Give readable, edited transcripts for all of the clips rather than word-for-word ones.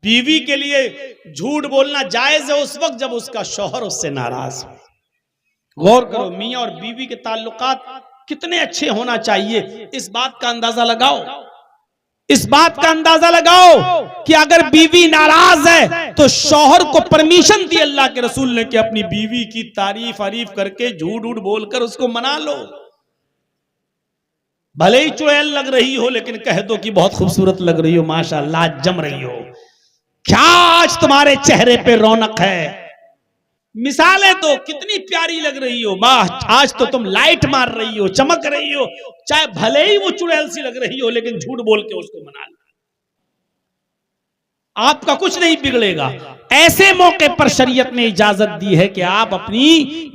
बीवी के लिए झूठ बोलना जायज है उस वक्त जब उसका शौहर उससे नाराज हो। गौर करो, मियां और बीवी के ताल्लुकात कितने अच्छे होना चाहिए, इस बात का अंदाजा लगाओ। इस बात का अंदाजा लगाओ कि अगर बीवी नाराज है तो शौहर को परमिशन दी अल्लाह के रसूल ने कि अपनी बीवी की तारीफ अरीफ करके झूठ झूठ बोलकर उसको मना लो। भले ही चुड़ैल लग रही हो लेकिन कह दो कि बहुत खूबसूरत लग रही हो, माशाअल्लाह जम रही हो, क्या आज तुम्हारे चेहरे पे रौनक है। मिसालें दो, कितनी प्यारी लग रही हो, वाह आज तो तुम लाइट मार रही हो, चमक रही हो। चाहे भले ही वो चुड़ैल सी लग रही हो लेकिन झूठ बोल के उसको मना लो, आपका कुछ नहीं बिगड़ेगा। ऐसे मौके पर शरीयत ने इजाजत दी है कि आप अपनी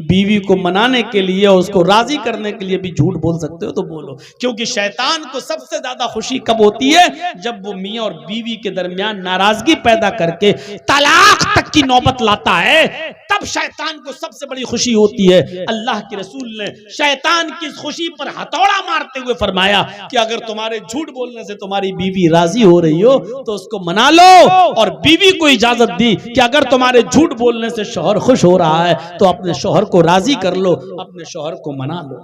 बीवी को मनाने के लिए और उसको राजी करने के लिए भी झूठ बोल सकते हो तो बोलो, क्योंकि शैतान को सबसे ज्यादा खुशी कब होती है, जब वो मियां और बीवी के दरमियान नाराजगी पैदा करके तलाक तक की नौबत लाता है, तब शैतान को सबसे बड़ी खुशी होती है। अल्लाह के रसूल ने शैतान की खुशी पर हथौड़ा मारते हुए फरमाया कि अगर तुम्हारे झूठ बोलने से तुम्हारी बीवी राजी हो रही हो तो उसको मना लो, और बीवी को इजाजत दी कि अगर तुम्हारे झूठ बोलने से शौहर खुश हो रहा है तो अपने शौहर को राजी कर लो, अपने शौहर को मना लो।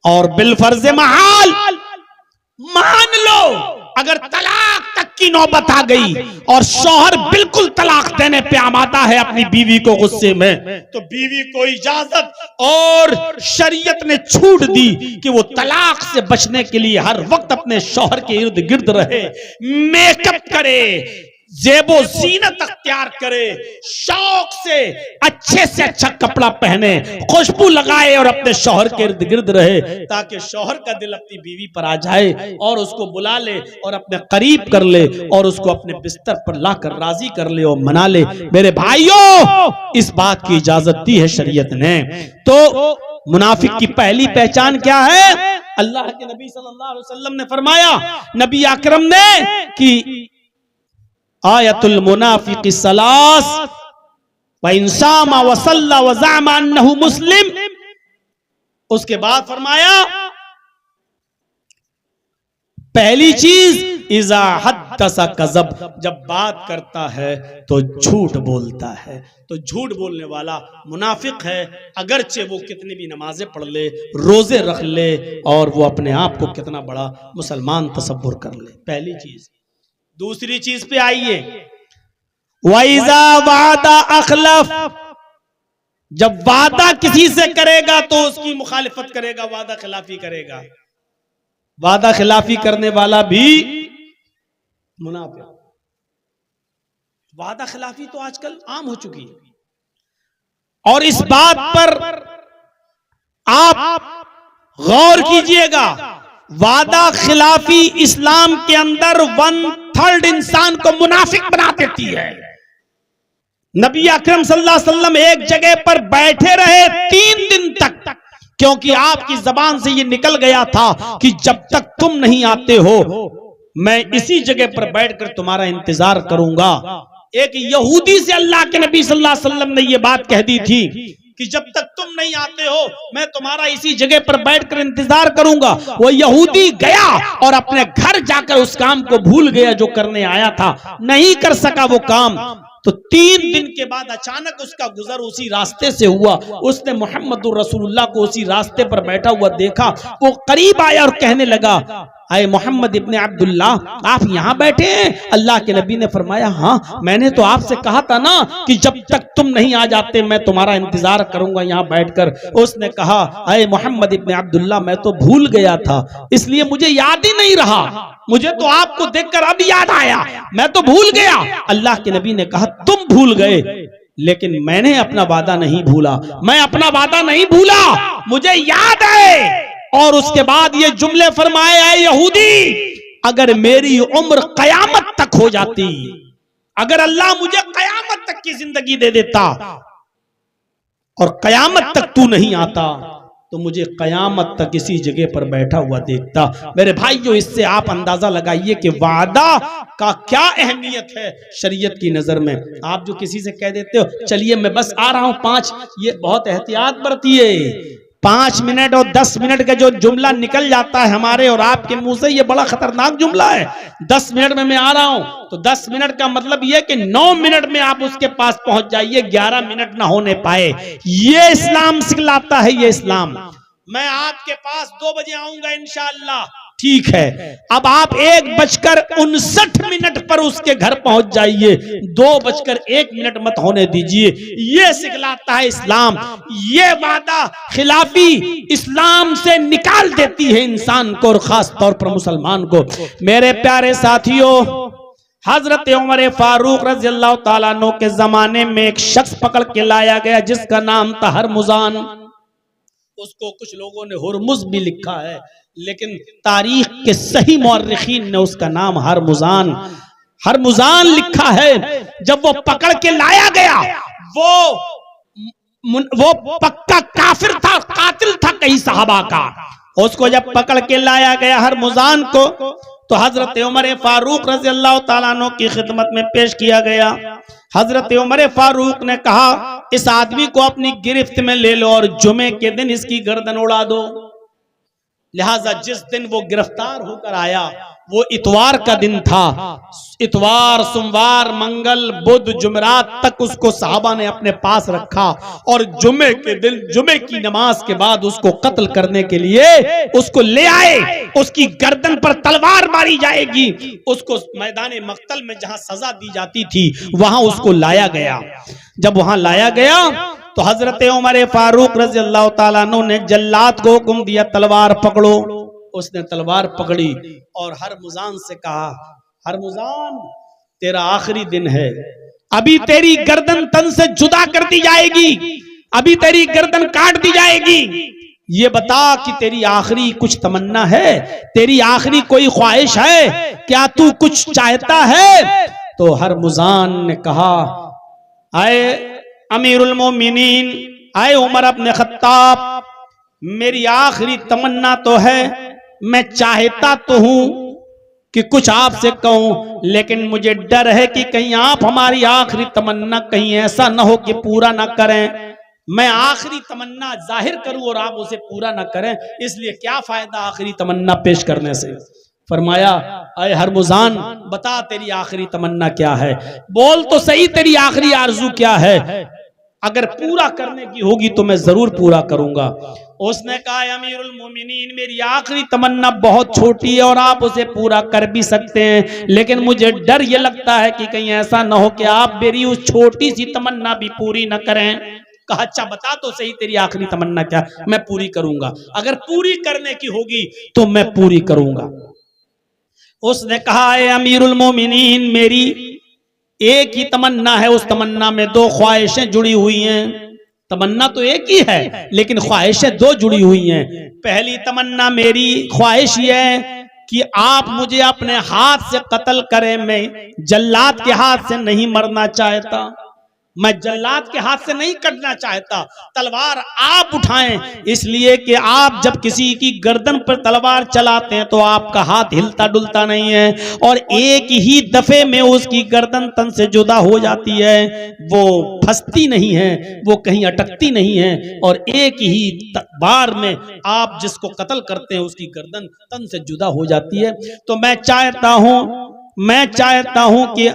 और बिलफर्ज महाल मान लो अगर तलाक तक की नौबत आ गई और शौहर बिल्कुल तलाक देने पे आमादा है अपनी बीवी को गुस्से में, तो बीवी को इजाजत और शरीयत ने छूट दी कि वो तलाक से बचने के लिए हर वक्त अपने शौहर के इर्द गिर्द रहे, मेकअप करे, जेबो जीनत अख्तियार करे, शौक से अच्छा कपड़ा पहने, खुशबू लगाए और अपने शौहर के इर्द गिर्द रहे, ताकि शौहर का दिल अपनी बीवी पर आ जाए और उसको बुला ले और अपने करीब कर ले और उसको अपने बिस्तर पर लाकर राजी कर ले और मना ले। मेरे भाइयों, इस बात की इजाजत दी है शरीयत ने। तो मुनाफिक की पहली पहचान क्या है? अल्लाह के नबी सल्लल्लाहु अलैहि वसल्लम ने फरमाया, नबी अकरम ने कि आयतुल मुनाफिक सलास व इंसामा व सल्ला व ज़अमा अन्नहु मुस्लिम। उसके बाद फरमाया पहली चीज इज़ा हद्दसा कज़ब, जब बात करता है तो झूठ बोलता है। तो झूठ बोलने वाला मुनाफिक है, अगरचे वो कितनी भी नमाजें पढ़ ले, रोजे रख ले और वो अपने आप को कितना बड़ा मुसलमान तसव्वुर कर ले। पहली चीज। दूसरी चीज पे आइए, वइज़ा वादा अखलफ, जब वादा किसी से करेगा तो उसकी मुखालिफत करेगा, वादा खिलाफी करेगा। वादा खिलाफी करने वाला भी मुनाफिक। वादा खिलाफी तो आजकल आम हो चुकी है और इस बात पर आप गौर कीजिएगा, वादा खिलाफी इस्लाम के अंदर 1/3 इंसान को मुनाफिक बना देती है। नबी अकरम सल्लल्लाहु अलैहि वसल्लम एक जगह पर बैठे रहे 3 दिन तक, क्योंकि आपकी जबान से ये निकल गया था कि जब तक तुम नहीं आते हो मैं इसी जगह पर बैठकर तुम्हारा इंतजार करूंगा। एक यहूदी से अल्लाह के नबी सल्लल्लाहु अलैहि वसल्लम ने ये बात कह दी थी कि जब तक तुम नहीं आते हो मैं तुम्हारा इसी जगह पर बैठकर इंतजार करूंगा। वो यहूदी गया और अपने घर जाकर उस काम को भूल गया जो करने आया था, नहीं कर सका वो काम। तो 3 दिन के बाद अचानक उसका गुजर उसी रास्ते से हुआ। उसने मुहम्मदुर रसूलुल्लाह को उसी रास्ते पर बैठा हुआ देखा। वो करीब आया और कहने लगा, अरे मोहम्मद इब्ने अब्दुल्ला, आप यहाँ बैठे हैं? अल्लाह के नबी ने फरमाया, हाँ मैंने तो आपसे कहा था ना कि जब तक तुम नहीं आ जाते मैं तुम्हारा इंतजार करूंगा यहाँ बैठकर। उसने कहा, अरे मोहम्मद इब्ने अब्दुल्ला, मैं तो भूल गया था, इसलिए मुझे याद ही नहीं रहा, मुझे तो आपको देखकर अब याद आया, मैं तो भूल गया। अल्लाह के नबी ने कहा, तुम भूल गए लेकिन मैंने अपना वादा नहीं भूला, मैं अपना वादा नहीं भूला, मुझे याद है। और उसके बाद ये जुमले फरमाए, ऐ यहूदी, अगर मेरी उम्र कयामत तक हो जाती, अगर अल्लाह मुझे कयामत तक की जिंदगी दे देता और कयामत तक तू नहीं आता तो मुझे कयामत तक इसी जगह पर बैठा हुआ देखता। मेरे भाइयों, इससे आप अंदाजा लगाइए कि वादा का क्या अहमियत है शरीयत की नजर में। आप जो किसी से कह देते हो चलिए मैं बस आ रहा हूं 5, ये बहुत एहतियात बरतिए। 5 मिनट और 10 मिनट का जो जुमला निकल जाता है हमारे और आपके मुंह से, ये बड़ा खतरनाक जुमला है। 10 मिनट में मैं आ रहा हूं, तो 10 मिनट का मतलब ये कि 9 मिनट में आप उसके पास पहुंच जाइए, 11 मिनट ना होने पाए। ये इस्लाम सिखलाता है, ये इस्लाम। मैं आपके पास 2 बजे आऊंगा इंशाअल्लाह, ठीक है। अब आप 1:59 पर उसके घर पहुंच जाइए, 2:01 मत होने दीजिए। ये सिखलाता है इस्लाम। ये वादा खिलाफी इस्लाम से निकाल देती है इंसान को, और खास तौर पर मुसलमान को। मेरे प्यारे साथियों, हजरत उमर फारूक रज़ी अल्लाह ताला अन्हु के जमाने में एक शख्स पकड़ के लाया गया जिसका नाम था हरमुजान। उसको कुछ लोगों ने हुरमुज भी लिखा है, लेकिन तारीख के सही मौर्रिखीन ने उसका नाम हरमुजान लिखा है। जब वो पकड़ के लाया गया, वो पक्का काफिर था, कातिल था कई सहाबा का। उसको जब पकड़ के लाया गया हरमुजान को, तो हजरत उमर फारूक रज़ी अल्लाह ताला अन्हु की खिदमत में पेश किया गया। हजरत उमर फारूक ने कहा, इस आदमी को अपनी गिरफ्त में ले लो और जुमे के दिन इसकी गर्दन उड़ा दो। लिहाजा जिस दिन वो गिरफ्तार होकर आया वो इतवार का दिन था। इतवार, सोमवार, मंगल, बुध, जुमेरात तक उसको साहबा ने अपने पास रखा, और जुमे के दिन जुमे की नमाज के बाद उसको कत्ल करने के लिए उसको ले आए। उसकी गर्दन पर तलवार मारी जाएगी। उसको मैदान मक्तल में जहां सजा दी जाती थी वहां उसको लाया गया। जब वहां लाया गया तो हजरत उमर फारूक रज़ी अल्लाह ताला अन्हु ने जल्लाद को हुक्म दिया, तलवार पकड़ो। उसने तलवार पकड़ी और हरमुजान से कहा, हरमुजान तेरा आखिरी दिन है, अभी तेरी गर्दन तन से जुदा कर दी जाएगी, अभी तेरी गर्दन काट दी जाएगी। ये बता कि तेरी आखिरी कुछ तमन्ना है, तेरी आखिरी कोई ख्वाहिश है, क्या तू कुछ चाहता है? तो हरमुजान ने कहा, आए अमीरुल मोमिनीन, आए उमर इब्न खत्ताब, मेरी आखिरी तमन्ना तो है, मैं चाहता तो हूं कि कुछ आपसे कहूं, लेकिन मुझे डर है कि कहीं आप हमारी आखिरी तमन्ना कहीं ऐसा ना हो कि पूरा ना करें। मैं आखिरी तमन्ना जाहिर करूं और आप उसे पूरा ना करें, इसलिए क्या फायदा आखिरी तमन्ना पेश करने से। फरमाया, अरे हरमुजान बता तेरी आखिरी तमन्ना क्या है, बोल तो सही तेरी आखिरी आरजू क्या है, अगर पूरा करने की होगी तो मैं जरूर पूरा करूंगा। उसने कहा, अमीरुल मोमिनीन मेरी आखिरी तमन्ना बहुत छोटी है और आप उसे पूरा कर भी सकते हैं, लेकिन मुझे डर ये लगता है कि कहीं ऐसा ना हो कि आप मेरी उस छोटी सी तमन्ना भी पूरी न करें। कहा, अच्छा बता तो सही तेरी आखिरी तमन्ना क्या, मैं पूरी करूंगा, अगर पूरी करने की होगी तो मैं पूरी करूंगा। उसने कहा, अमीरुल मोमिनीन मेरी एक ही तमन्ना है, उस तमन्ना में 2 ख्वाहिशें जुड़ी हुई हैं। तमन्ना तो एक ही है लेकिन ख्वाहिशें 2 जुड़ी हुई हैं। पहली तमन्ना मेरी ख्वाहिश ये है कि आप मुझे अपने हाथ से कत्ल करें, मैं जल्लाद के हाथ से नहीं मरना चाहता, मैं जल्लाद के हाथ से नहीं कटना चाहता, तलवार आप उठाएं, इसलिए कि आप जब किसी की गर्दन पर तलवार चलाते हैं तो आपका हाथ हिलता डुलता नहीं है और एक ही दफे में उसकी गर्दन तन से जुदा हो जाती है, वो फंसती नहीं है, वो कहीं अटकती नहीं है, और एक ही बार में आप जिसको कत्ल करते हैं उसकी गर्दन तन से जुदा हो जाती है। तो मैं चाहता हूं कि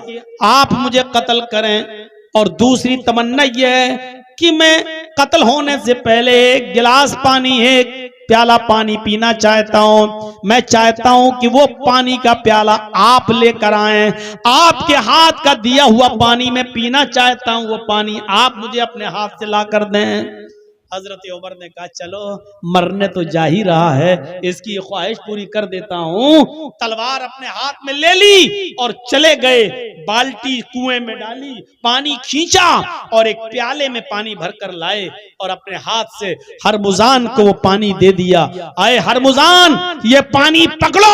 आप मुझे कत्ल करें, और दूसरी तमन्ना यह है कि मैं कत्ल होने से पहले एक गिलास पानी, एक प्याला पानी पीना चाहता हूं। मैं चाहता हूं कि वो पानी का प्याला आप लेकर आएं, आपके हाथ का दिया हुआ पानी मैं पीना चाहता हूं, वो पानी आप मुझे अपने हाथ से ला कर दें। हजरत उमर ने कहा, चलो मरने तो जा ही रहा है, इसकी ख्वाहिश पूरी कर देता हूं। तलवार अपने हाथ में ले ली और चले गए, बाल्टी कुएं में डाली, पानी खींचा और एक प्याले में पानी भरकर लाए और अपने हाथ से हरमुजान को वो पानी दे दिया। आए हरमुजान ये पानी पकड़ो